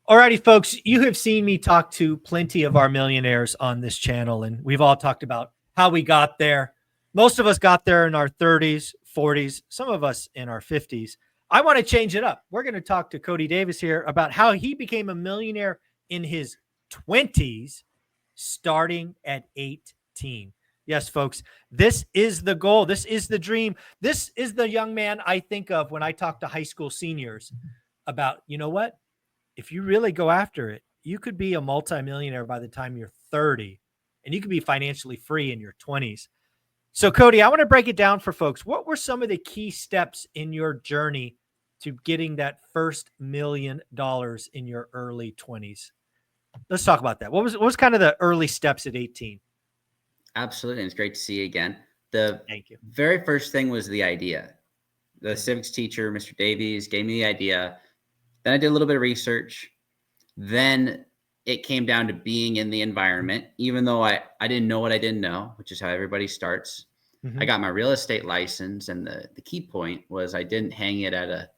Alrighty, folks, you have seen me talk to plenty of our millionaires on this channel, and we've all talked about how we got there. Most of us got there in our 30s, 40s, some of us in our 50s. I want to change it up. We're going to talk to Cody Davis here about how he became a millionaire in his 20s, starting at 18. Yes, folks, this is the goal. This is the dream. This is the young man I think of when I talk to high school seniors about, you know what? If you really go after it, you could be a multimillionaire by the time you're 30, and you could be financially free in your 20s. So, Cody, I want to break it down for folks. What were some of the key steps in your journey to getting that first $1 million in your early 20s? Let's talk about that. What was kind of the early steps at 18? Absolutely. It's great to see you again. The Thank you. very first thing was the idea. The civics teacher, Mr. Davies, gave me the idea. Then I did a little bit of research. Then it came down to being in the environment, even though I didn't know what I didn't know, which is how everybody starts. I got my real estate license, and the key point was I didn't hang it at a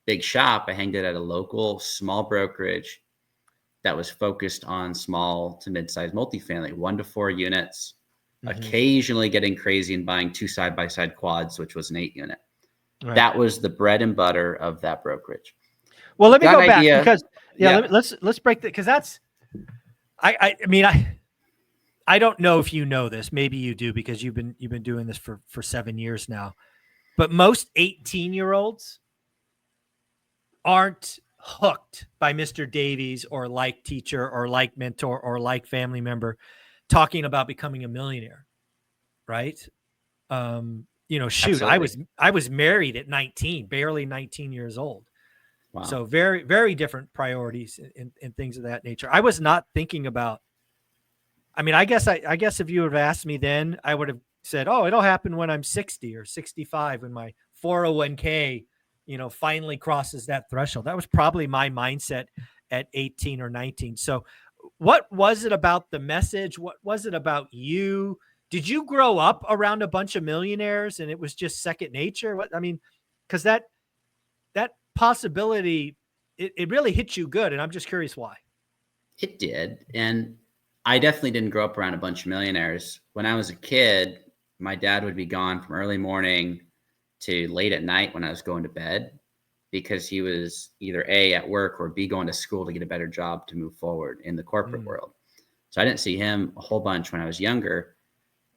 big shop. I hanged it at a local small brokerage that was focused on small to mid-sized multifamily, 1 to 4 units, occasionally getting crazy and buying 2 side-by-side quads, which was an 8 unit. Right. That was the bread and butter of that brokerage. Well, let me go back because let's break that, because that's I mean I don't know if you know this, maybe you do because you've been doing this for 7 years now. But most 18-year-olds aren't hooked by Mr. Davies or like teacher or like mentor or like family member talking about becoming a millionaire, right? Shoot, absolutely. I was married at 19, barely 19 years old. Wow. So very, very different priorities and things of that nature. I was not thinking about, I mean, I guess if you would have asked me then, I would have said, oh, it'll happen when I'm 60 or 65, when my 401k, finally crosses that threshold. That was probably my mindset at 18 or 19. So what was it about the message? What was it about you? Did you grow up around a bunch of millionaires and it was just second nature? Because that possibility, it really hit you good. And I'm just curious why. It did. And I definitely didn't grow up around a bunch of millionaires. When I was a kid, my dad would be gone from early morning to late at night when I was going to bed, because he was either A, at work, or B, going to school to get a better job to move forward in the corporate world. So I didn't see him a whole bunch when I was younger.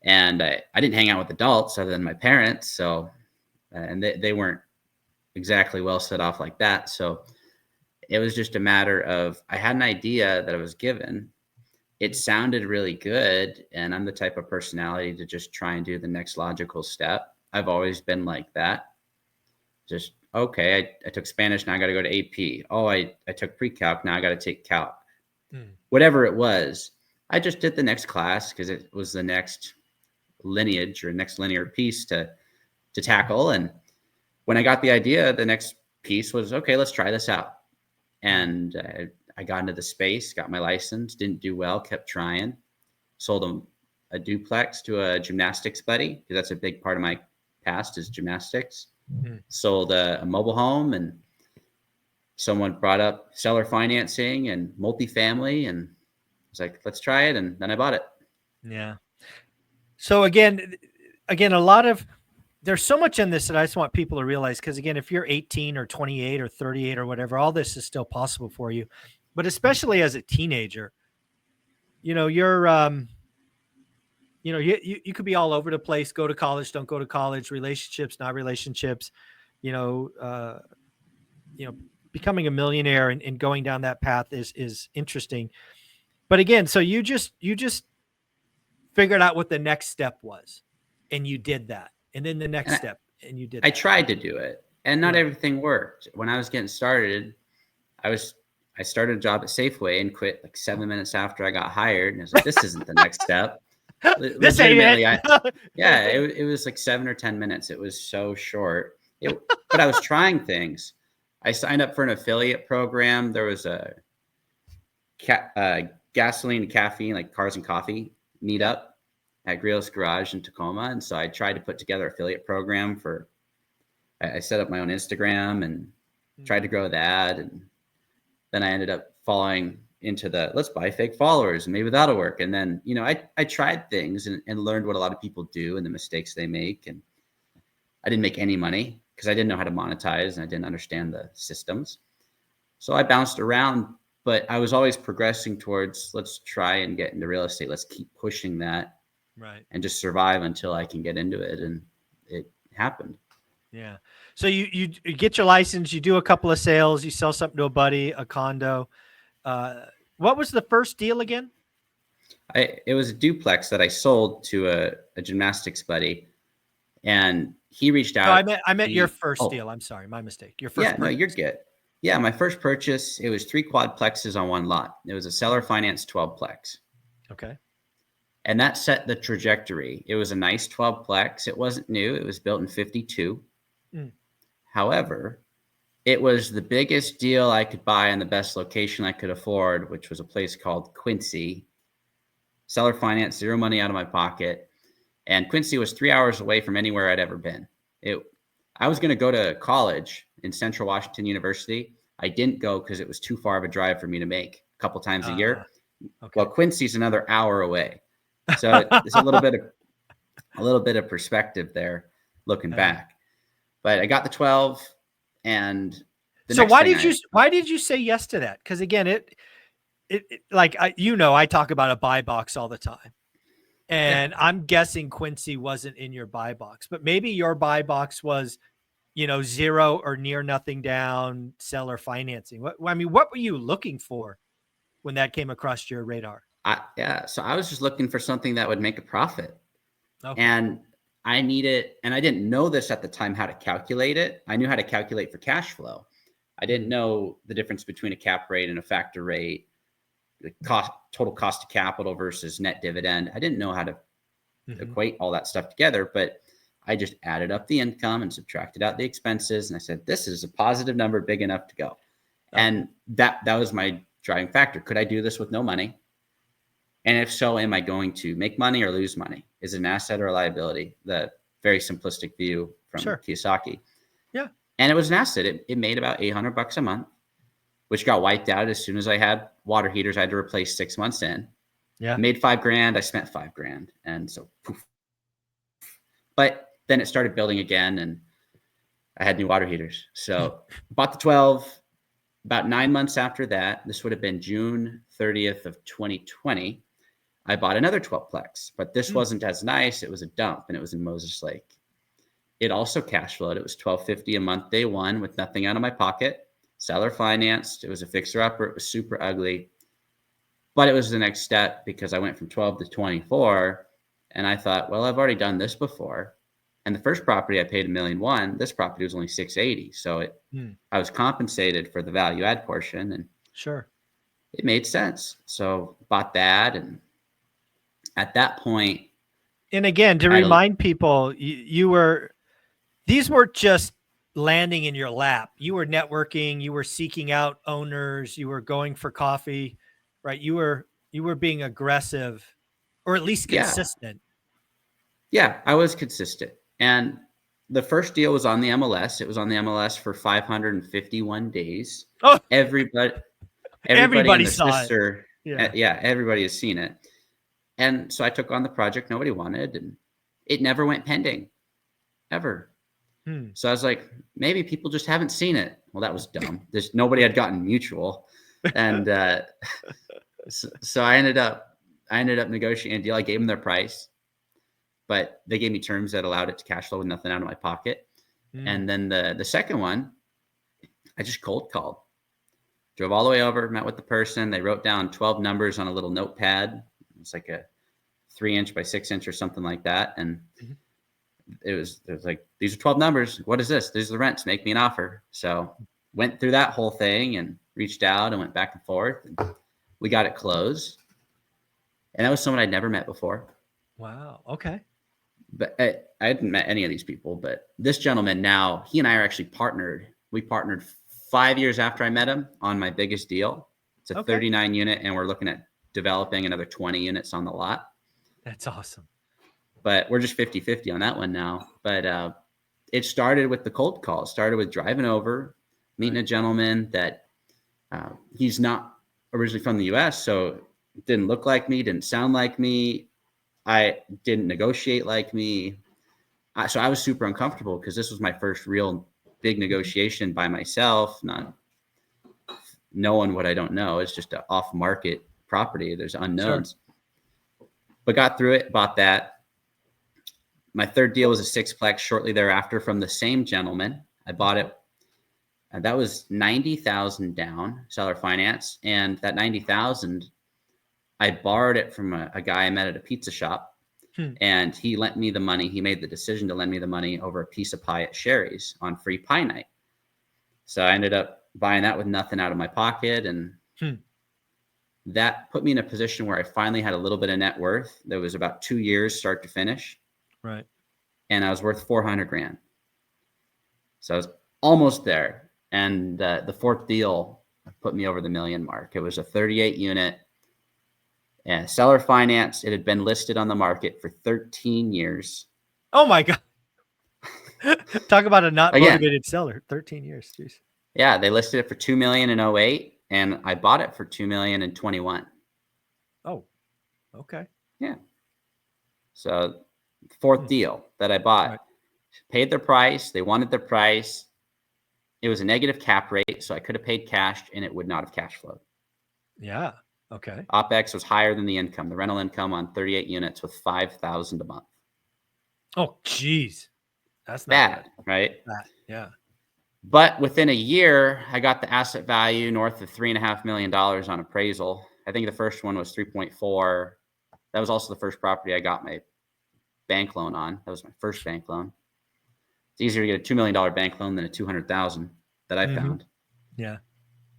And I didn't hang out with adults other than my parents. So, and they weren't exactly well set off like that. So it was just a matter of, I had an idea that I was given. It sounded really good. And I'm the type of personality to just try and do the next logical step. I've always been like that. Just, okay, I took Spanish. Now I got to go to AP. Oh, I took pre-calc. Now I got to take calc. Whatever it was, I just did the next class because it was the next lineage or next linear piece to tackle. And when I got the idea, the next piece was, okay, let's try this out. And I got into the space, got my license, didn't do well, kept trying, sold a duplex to a gymnastics buddy, because that's a big part of my past is gymnastics. Sold a mobile home, and someone brought up seller financing and multifamily, and I was like, let's try it. And then I bought it. Yeah. So again, there's so much in this that I just want people to realize, because again, if you're 18 or 28 or 38 or whatever, all this is still possible for you. But especially as a teenager, you're, you could be all over the place, go to college, don't go to college, relationships, not relationships, becoming a millionaire and going down that path is interesting. But again, so you just figured out what the next step was, and you did that. And then the next step, and you did that. I tried to do it, and not everything worked. When I was getting started, I started a job at Safeway and quit like 7 minutes after I got hired. And I was like, this isn't the next step. This ain't it. It was like 7 or 10 minutes. It was so short. But I was trying things. I signed up for an affiliate program. There was a gasoline and caffeine, like cars and coffee meetup at Grill's Garage in Tacoma. And so I tried to put together an affiliate program I set up my own Instagram and tried to grow that. And then I ended up falling into the let's buy fake followers and maybe that'll work. And then, you know, I tried things and learned what a lot of people do and the mistakes they make. And I didn't make any money because I didn't know how to monetize and I didn't understand the systems. So I bounced around, but I was always progressing towards let's try and get into real estate. Let's keep pushing that. Right. And just survive until I can get into it. And it happened. Yeah. So you get your license, you do a couple of sales, you sell something to a buddy, a condo. What was the first deal again? It was a duplex that I sold to a gymnastics buddy, and he reached out. No, I meant your first deal. I'm sorry, my mistake. Your first. Yeah, no, you're good. Yeah, my first purchase, it was 3 quadplexes on one lot. It was a seller finance 12-plex. Okay. And that set the trajectory. It was a nice 12-plex. It wasn't new. It was built in 52. However, it was the biggest deal I could buy in the best location I could afford, which was a place called Quincy. Seller finance, zero money out of my pocket. And Quincy was 3 hours away from anywhere I'd ever been. I was going to go to college in Central Washington University. I didn't go because it was too far of a drive for me to make a couple times a year. Okay. Well, Quincy's another hour away. So it's a little bit of perspective there looking back. But I got the 12 and so why did you say yes to that? Because again, it like I talk about a buy box all the time. And I'm guessing Quincy wasn't in your buy box, but maybe your buy box was, zero or near nothing down seller financing. What were you looking for when that came across your radar? So I was just looking for something that would make a profit. Okay. And I needed, and I didn't know this at the time, how to calculate it. I knew how to calculate for cash flow. I didn't know the difference between a cap rate and a factor rate, the total cost of capital versus net dividend. I didn't know how to equate all that stuff together, but I just added up the income and subtracted out the expenses. And I said, this is a positive number big enough to go. Okay. And that was my driving factor. Could I do this with no money? And if so, am I going to make money or lose money? Is it an asset or a liability? The very simplistic view from Kiyosaki. Yeah. And it was an asset. It made about $800 a month, which got wiped out as soon as I had water heaters. I had to replace 6 months in. Yeah. I made $5,000. I spent $5,000. And so poof. But then it started building again and I had new water heaters. So bought the 12. About 9 months after that, this would have been June 30th of 2020. I bought another 12-plex, but this wasn't as nice. It was a dump and it was in Moses Lake. It also cash flowed. It was $1,250 a month day one with nothing out of my pocket. Seller financed. It was a fixer-upper. It was super ugly, but it was the next step because I went from 12 to 24 and I thought, well, I've already done this before. And the first property I paid $1.1 million. This property was only $680,000. So I was compensated for the value add portion and it made sense. So bought that. And at that point, and again, to remind people, these weren't just landing in your lap. You were networking, you were seeking out owners, you were going for coffee, right? You were being aggressive or at least consistent. Yeah, I was consistent. And the first deal was on the MLS. It was on the MLS for 551 days. Oh, everybody saw it. Yeah, everybody has seen it. And so I took on the project nobody wanted, and it never went pending, ever. So I was like, maybe people just haven't seen it. Well, that was dumb. Nobody had gotten mutual, and so I ended up negotiating a deal. I gave them their price, but they gave me terms that allowed it to cash flow with nothing out of my pocket. And then the second one, I just cold called. Drove all the way over, met with the person. They wrote down 12 numbers on a little notepad. It's like a 3-inch by 6-inch or something like that. And it was like, these are 12 numbers. What is this? These are the rents. Make me an offer. So went through that whole thing and reached out and went back and forth. And we got it closed. And that was someone I'd never met before. Wow. Okay. But I hadn't met any of these people. But this gentleman now, he and I are actually partnered. We partnered 5 years after I met him on my biggest deal. It's a 39 unit, and we're looking at developing another 20 units on the lot. That's awesome. But we're just 50-50 on that one now. But it started with the cold call. It started with driving over, meeting a gentleman that He's not originally from the US, so didn't look like me, didn't sound like me. I didn't negotiate like me. So I was super uncomfortable because this was my first real big negotiation by myself, not knowing what I don't know. It's just an off market property. There's unknowns, but got through it, bought that. My third deal was a sixplex shortly thereafter from the same gentleman. I bought it. And that was 90,000 down, seller finance. And that 90,000, I borrowed it from a guy I met at a pizza shop. And he lent me the money. He made the decision to lend me the money over a piece of pie at Sherry's on free pie night. So I ended up buying that with nothing out of my pocket. And that put me in a position where I finally had a little bit of net worth. That was about 2 years, start to finish. Right. And I was worth 400 grand. So I was almost there. And the fourth deal put me over the million mark. It was a 38 unit and seller finance. It had been listed on the market for 13 years. Oh my God. Talk about a not motivated seller. 13 years. Jeez. Yeah. They listed it for 2 million in 08 and I bought it for 2 million in 21. Oh, okay. Yeah. So fourth deal that I bought, paid their price. They wanted their price. It was a negative cap rate, so I could have paid cash and it would not have cash flowed. Yeah. Okay. OpEx was higher than the income. The rental income on 38 units was $5,000 a month. Oh, geez. That's not bad, right? Bad. Yeah. But within a year, I got the asset value north of $3.5 million on appraisal. I think the first one was 3.4. That was also the first property I got my bank loan on. That was my first bank loan. It's easier to get a $2 million bank loan than a $200,000 that I found. Yeah.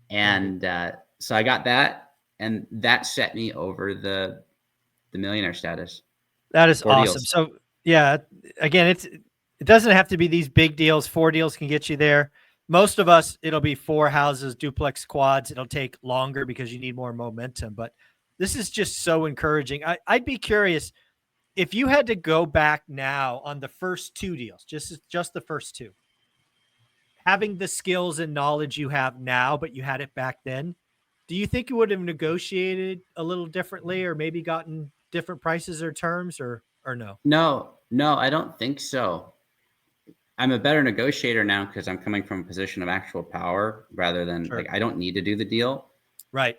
And so I got that, and that set me over the millionaire status. That is awesome. Deals. So yeah, again, it doesn't have to be these big deals. 4 deals can get you there. Most of us, it'll be 4 houses, duplex quads. It'll take longer because you need more momentum. But this is just so encouraging. I'd be curious, if you had to go back now on the first 2 deals, just the first 2, having the skills and knowledge you have now, but you had it back then, do you think you would have negotiated a little differently or maybe gotten different prices or terms or no? No, I don't think so. I'm a better negotiator now because I'm coming from a position of actual power rather than like, I don't need to do the deal. Right.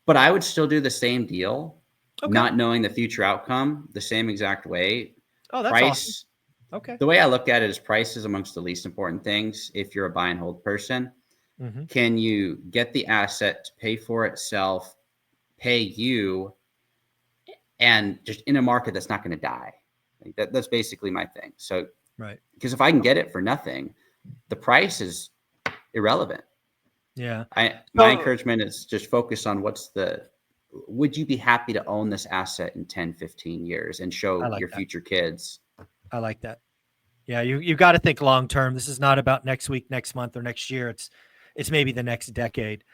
But I would still do the same deal. Okay. Not knowing the future outcome the same exact way. Oh, that's price. Awesome. Okay. The way I look at it is price is amongst the least important things. If you're a buy and hold person, can you get the asset to pay for itself, pay you, and just in a market that's not going to die? Like that's basically my thing. So, right. Because if I can get it for nothing, the price is irrelevant. Yeah. My encouragement is just focus on would you be happy to own this asset in 10, 15 years and show your future kids? I like that. Yeah. You got to think long-term. This is not about next week, next month, or next year. It's maybe the next decade.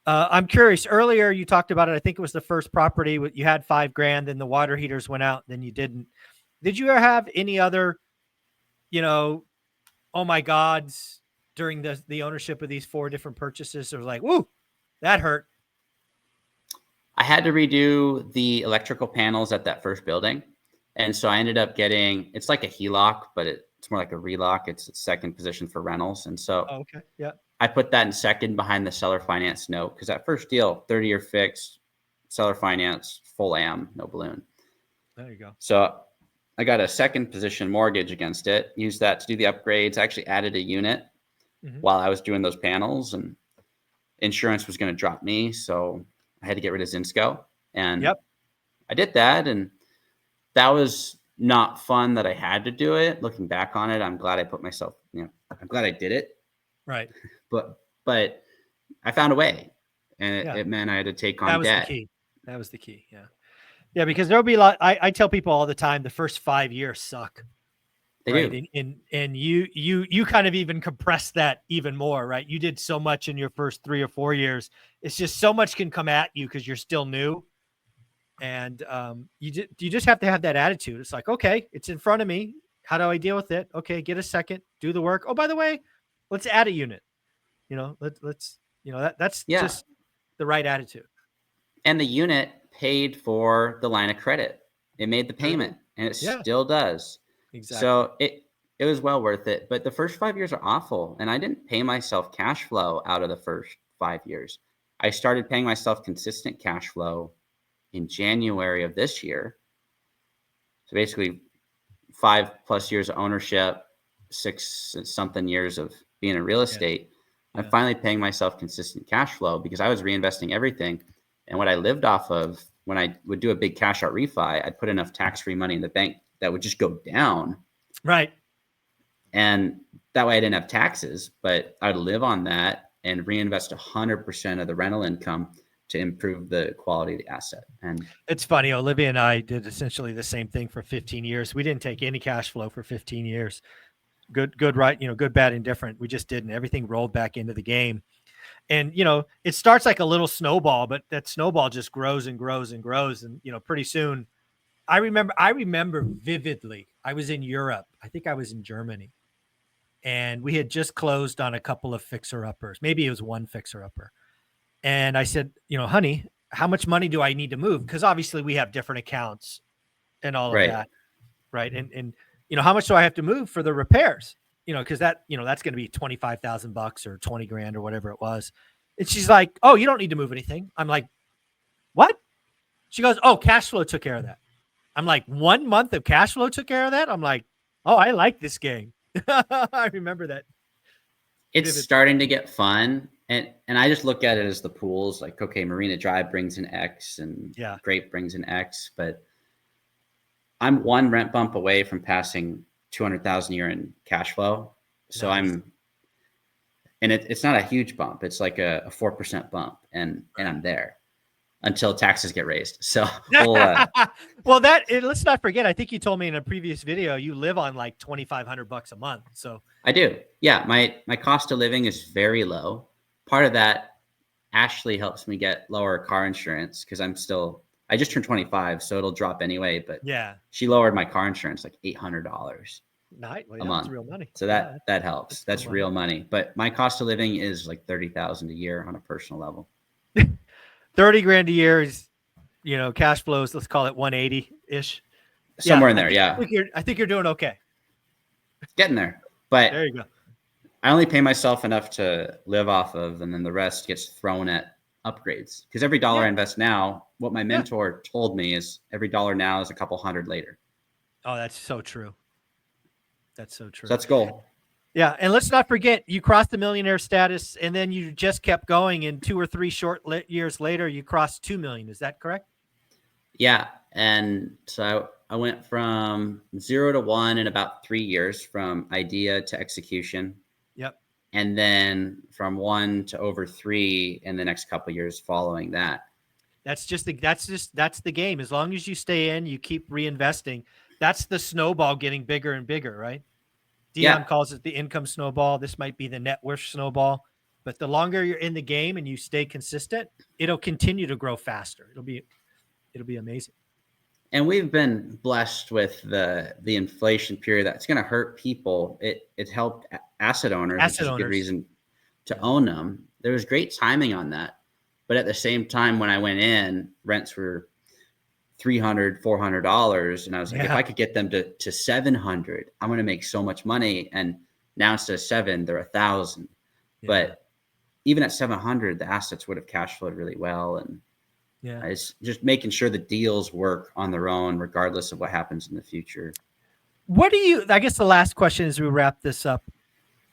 I'm curious, earlier you talked about it. I think it was the first property you had $5,000, then the water heaters went out, then you didn't. Did you ever have any other, oh my God, during the ownership of these 4 different purchases? It was like, woo, that hurt. I had to redo the electrical panels at that first building. And so I ended up getting, it's like a HELOC, but it's more like a relock. It's second position for rentals. And so okay. Yeah. I put that in second behind the seller finance note because that first deal, 30-year fixed, seller finance, full AM, no balloon. There you go. So I got a second position mortgage against it, used that to do the upgrades, actually added a unit while I was doing those panels, and insurance was going to drop me. So I had to get rid of Zinsco. And I did that. And that was not fun that I had to do it. Looking back on it, I'm glad I put myself, I'm glad I did it. Right. But I found a way, and it meant I had to take on debt. That was the key. Yeah. Yeah. Because there'll be a lot. I tell people all the time, the first 5 years suck. They do. And you kind of even compress that even more, right? You did so much in your first 3 or 4 years. It's just so much can come at you because you're still new. And you just have to have that attitude. It's like, okay, it's in front of me. How do I deal with it? Okay, get a second, do the work. Oh, by the way, let's add a unit. Let's that's just the right attitude. And the unit paid for the line of credit. It made the payment, and it Yeah, still does. exactly. So it was well worth it. But the first 5 years are awful, and I didn't pay myself cash flow out of the first 5 years. I started paying myself consistent cash flow in January of this year. So basically 5+ years of ownership, 6 something years of being in real Yeah. estate. I'm Yeah. finally paying myself consistent cash flow because I was reinvesting everything. And what I lived off of when I would do a big cash out refi, I'd put enough tax-free money in the bank that would just go down. Right. And that way I didn't have taxes, but I'd live on that and reinvest 100% of the rental income to improve the quality of the asset. And It's funny. Olivia and I did essentially the same thing for 15 years. We didn't take any cash flow for 15 years. Good, right. Good, bad, indifferent. We just didn't. Everything rolled back into the game. And, it starts like a little snowball, but that snowball just grows and grows and grows. And, pretty soon I remember vividly, I was in Europe. I think I was in Germany, and we had just closed on a couple of fixer-uppers. Maybe it was one fixer-upper. And I said, honey, how much money do I need to move? Because obviously we have different accounts and all of right. that. Right. And how much do I have to move for the repairs? Because that's going to be $25,000 or 20 grand or whatever it was. And she's like, oh, you don't need to move anything. I'm like, what? She goes, oh, cash flow took care of that. I'm like, 1 month of cash flow took care of that. I'm like, oh, I like this game. I remember that. It's starting to get fun. And I just look at it as the pools. Like, okay, Marina Drive brings in X and Grape brings in X. But I'm one rent bump away from passing 200,000 a year in cash flow. So nice. It's not a huge bump. It's like a 4% bump. And I'm there until taxes get raised. So well, let's not forget, I think you told me in a previous video, you live on like $2,500 a month. So I do. Yeah. My cost of living is very low. Part of that, Ashley helps me get lower car insurance because I just turned 25, so it'll drop anyway. But yeah, she lowered my car insurance like $800 a month. That's real money. So that helps. That's real money. But my cost of living is like 30,000 a year on a personal level. 30 grand a year is, cash flows. Let's call it 180 ish. Somewhere in there. I think you're doing okay. Getting there. But there you go. I only pay myself enough to live off of, and then the rest gets thrown at upgrades. Because every dollar I invest now, what my mentor told me is every dollar now is a couple hundred later. Oh, that's so true. That's so true. So that's the goal. Yeah. And let's not forget, you crossed the millionaire status, and then you just kept going. And 2 or 3 short years later, you crossed 2 million. Is that correct? Yeah. And so I went from 0 to 1 in about 3 years, from idea to execution. Yep. And then from 1 to over 3 in the next couple of years following that. That's the game. As long as you stay in, you keep reinvesting. That's the snowball getting bigger and bigger, right? Dion calls it the income snowball. This might be the net worth snowball. But the longer you're in the game and you stay consistent, it'll continue to grow faster. It'll be amazing. And we've been blessed with the inflation period that's going to hurt people. It helped asset owners, which is a good reason to own them. There was great timing on that. But at the same time, when I went in, rents were $300, $400. And I was like, if I could get them to $700, I'm going to make so much money. And now instead of $700, they're $1,000. Yeah. But even at $700, the assets would have cash flowed really well. And it's just making sure the deals work on their own, regardless of what happens in the future. I guess the last question as we wrap this up,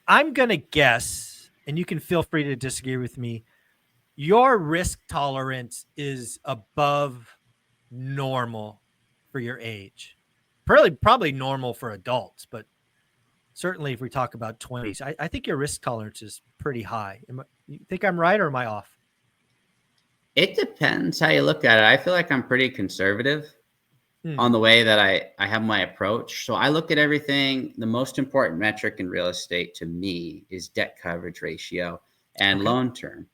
I'm going to guess, and you can feel free to disagree with me, your risk tolerance is above normal for your age. Probably normal for adults, but certainly if we talk about 20s, I think your risk tolerance is pretty high. You think I'm right, or am I off? It depends how you look at it. I feel like I'm pretty conservative on the way that I have my approach. So I look at everything. The most important metric in real estate to me is debt coverage ratio and loan term.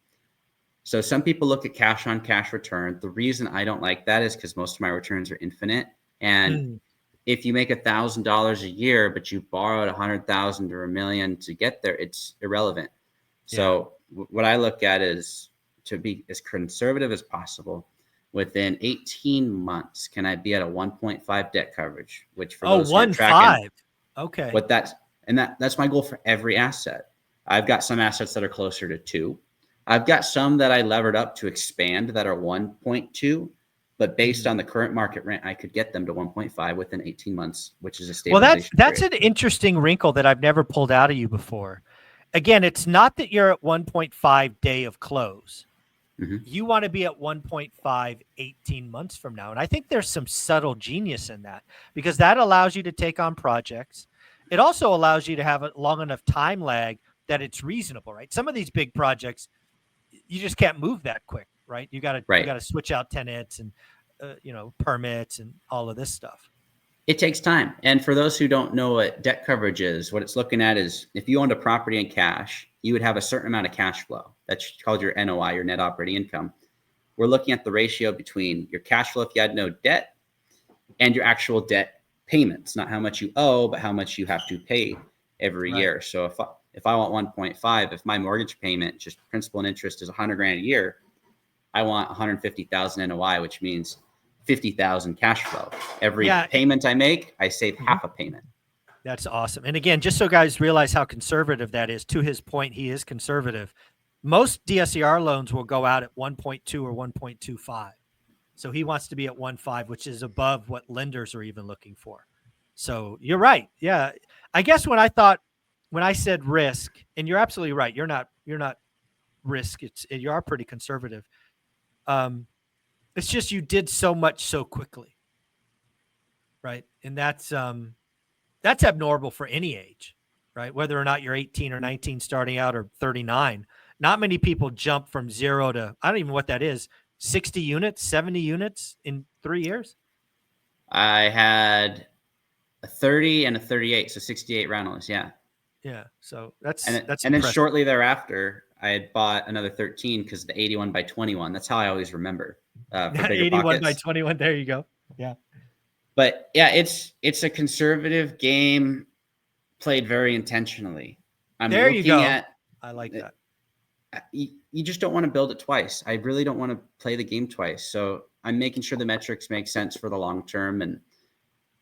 So some people look at cash on cash return. The reason I don't like that is because most of my returns are infinite. And if you make $1,000 a year, but you borrowed 100,000 or $1 million to get there, it's irrelevant. So what I look at is to be as conservative as possible. Within 18 months, can I be at a 1.5 debt coverage? Which for those who are tracking, 1.5. Okay. what that's my goal for every asset. I've got some assets that are closer to 2. I've got some that I levered up to expand that are 1.2, but based on the current market rent, I could get them to 1.5 within 18 months, which is a stabilization. Well, that's period. an interesting wrinkle that I've never pulled out of you before. Again, it's not that you're at 1.5 day of close. You want to be at 1.5 18 months from now. And I think there's some subtle genius in that, because that allows you to take on projects. It also allows you to have a long enough time lag that it's reasonable, right? Some of these big projects, you just can't move that quick, right? You got to switch out tenants and permits and all of this stuff. It takes time. And for those who don't know what debt coverage is, what it's looking at is if you owned a property in cash, you would have a certain amount of cash flow. That's called your NOI, your net operating income. We're looking at the ratio between your cash flow if you had no debt and your actual debt payments, not how much you owe, but how much you have to pay every year. So if I want 1.5, if my mortgage payment, just principal and interest, is $100,000 a year, I want 150,000 NOI, which means 50,000 cash flow. Every payment I make, I save half a payment. That's awesome. And again, just so guys realize how conservative that is, to his point, he is conservative. Most DSCR loans will go out at 1.2 or 1.25. So he wants to be at 1.5, which is above what lenders are even looking for. So you're right. Yeah. I guess when I said risk, and you're absolutely right, you're not risk. You are pretty conservative. It's just you did so much so quickly, right? And that's abnormal for any age, right? Whether or not you're 18 or 19 starting out or 39. Not many people jump from 0 to, I don't even know what that is, 60 units, 70 units in 3 years. I had a 30 and a 38, so 68 rentals. Yeah. Yeah. So that's and then shortly thereafter, I had bought another 13 because the 81 by 21. That's how I always remember. 81 pockets. by 21. There you go. Yeah. But yeah, it's a conservative game played very intentionally. There you go. I like that. You just don't want to build it twice. I really don't want to play the game twice. So I'm making sure the metrics make sense for the long term. And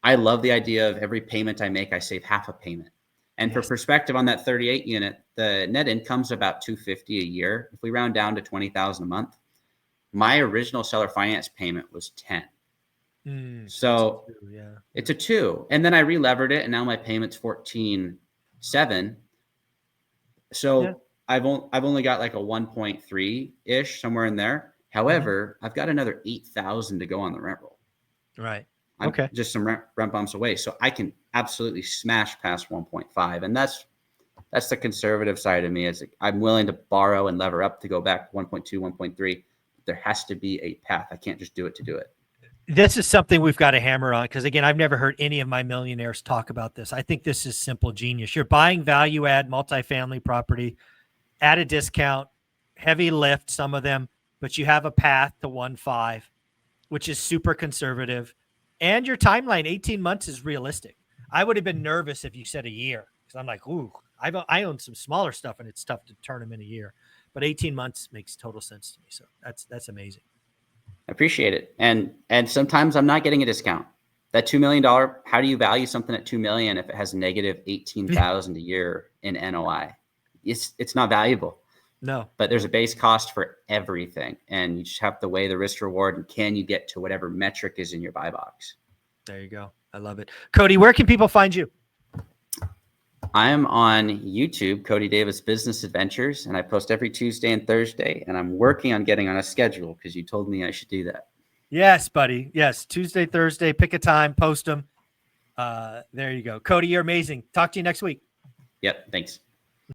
I love the idea of every payment I make, I save half a payment. And for perspective on that 38 unit, the net income's about $250 a year. If we round down to $20,000 a month, my original seller finance payment was 10. So it's a 2. And then I re-levered it, and now my payment's 14.7. So I've only got like a 1.3-ish, somewhere in there. However, I've got another 8,000 to go on the rent roll. Right. I'm just some rent bumps away. So I can absolutely smash past 1.5. And that's the conservative side of me. Is I'm willing to borrow and lever up to go back 1.2, 1.3. There has to be a path. I can't just do it to do it. This is something we've got to hammer on, because again, I've never heard any of my millionaires talk about this. I think this is simple genius. You're buying value add multifamily property at a discount, heavy lift, some of them, but you have a path to 1.5, which is super conservative. And your timeline, 18 months, is realistic. I would have been nervous if you said a year, because I'm like, ooh, I own some smaller stuff and it's tough to turn them in a year. But 18 months makes total sense to me. So that's amazing. I appreciate it. And sometimes I'm not getting a discount. That $2 million, how do you value something at $2 million if it has negative 18,000 a year in NOI? It's not valuable. No. But there's a base cost for everything. And you just have to weigh the risk reward, and can you get to whatever metric is in your buy box? There you go. I love it. Cody, where can people find you? I am on YouTube, Cody Davis Business Adventures, and I post every Tuesday and Thursday, and I'm working on getting on a schedule because you told me I should do that. Yes, buddy. Yes. Tuesday, Thursday, pick a time, post them. There you go. Cody, you're amazing. Talk to you next week. Yep. Thanks.